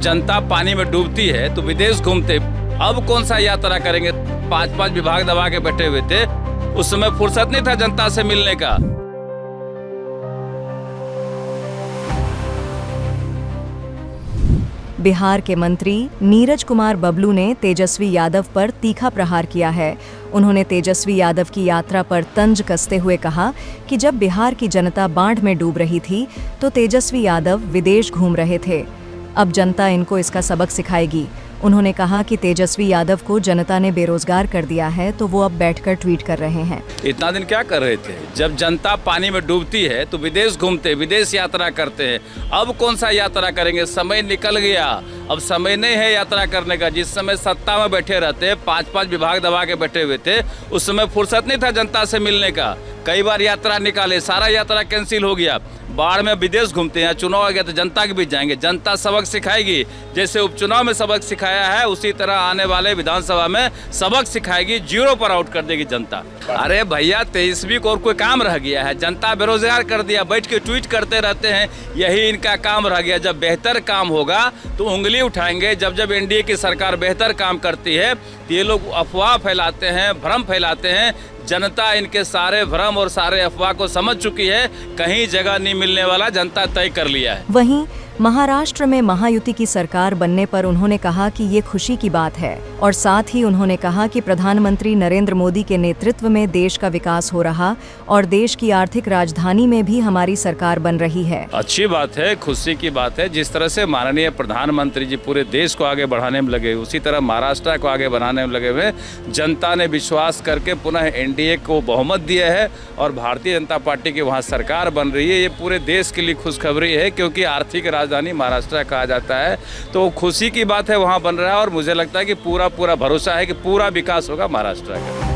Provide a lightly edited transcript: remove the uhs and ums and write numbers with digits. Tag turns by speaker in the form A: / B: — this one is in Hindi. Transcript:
A: जनता पानी में डूबती है तो विदेश घूमते, अब कौन सा यात्रा करेंगे। 5-5 विभाग दबा के बैठे हुए थे, उस समय फुर्सत नहीं था जनता से मिलने का।
B: बिहार के मंत्री नीरज कुमार बबलू ने तेजस्वी यादव पर तीखा प्रहार किया है। उन्होंने तेजस्वी यादव की यात्रा पर तंज कसते हुए कहा कि जब बिहार की जनता बाढ़ में डूब रही थी तो तेजस्वी यादव विदेश घूम रहे थे। अब जनता इनको इसका सबक सिखाएगी। उन्होंने कहा कि तेजस्वी यादव को जनता ने बेरोजगार कर दिया है तो वो अब बैठकर ट्वीट कर रहे हैं।
A: इतना दिन क्या कर रहे थे? जब जनता पानी में डूबती है तो विदेश घूमते, विदेश यात्रा करते हैं। अब कौन सा यात्रा करेंगे? समय निकल गया, अब समय नहीं है यात्रा करने का। जिस समय सत्ता में बैठे रहते, 5-5 विभाग दबा के बैठे हुए थे, उस समय फुर्सत नहीं था जनता से मिलने का। कई बार यात्रा निकाले, सारा यात्रा कैंसिल हो गया। बाढ़ में विदेश घूमते हैं, चुनाव आ गया तो जनता के बीच जाएंगे, जनता सबक सिखाएगी। जैसे उपचुनाव में सबक सिखाया है, उसी तरह आने वाले विधानसभा में सबक सिखाएगी, 0 पर आउट कर देगी जनता। अरे भैया, 23वीं को और कोई काम रह गया है? जनता बेरोजगार कर दिया, बैठ के ट्वीट करते रहते हैं, यही इनका काम रह गया। जब बेहतर काम होगा तो उंगली उठाएंगे। जब एनडीए की सरकार बेहतर काम करती है तो ये लोग अफवाह फैलाते हैं, भ्रम फैलाते हैं। जनता इनके सारे भ्रम और सारे अफवाह को समझ चुकी है, कहीं जगह नहीं मिलने वाला जनता तय कर लिया है।
B: वहीं महाराष्ट्र में महायुति की सरकार बनने पर उन्होंने कहा कि ये खुशी की बात है और साथ ही उन्होंने कहा कि प्रधानमंत्री नरेंद्र मोदी के नेतृत्व में देश का विकास हो रहा और देश की आर्थिक राजधानी में भी हमारी सरकार बन रही है।
A: अच्छी बात है, खुशी की बात है। जिस तरह से माननीय प्रधानमंत्री जी पूरे देश को आगे बढ़ाने में लगे, उसी तरह महाराष्ट्र को आगे बढ़ाने में लगे हुए। जनता ने विश्वास करके पुनः एनडीए को बहुमत दिया है और भारतीय जनता पार्टी की वहाँ सरकार बन रही है। ये पूरे देश के लिए खुशखबरी है, क्योंकि आर्थिक राजधानी महाराष्ट्र कहा जाता है, तो खुशी की बात है, वहाँ बन रहा है। और मुझे लगता है कि पूरा भरोसा है कि पूरा विकास होगा महाराष्ट्र का।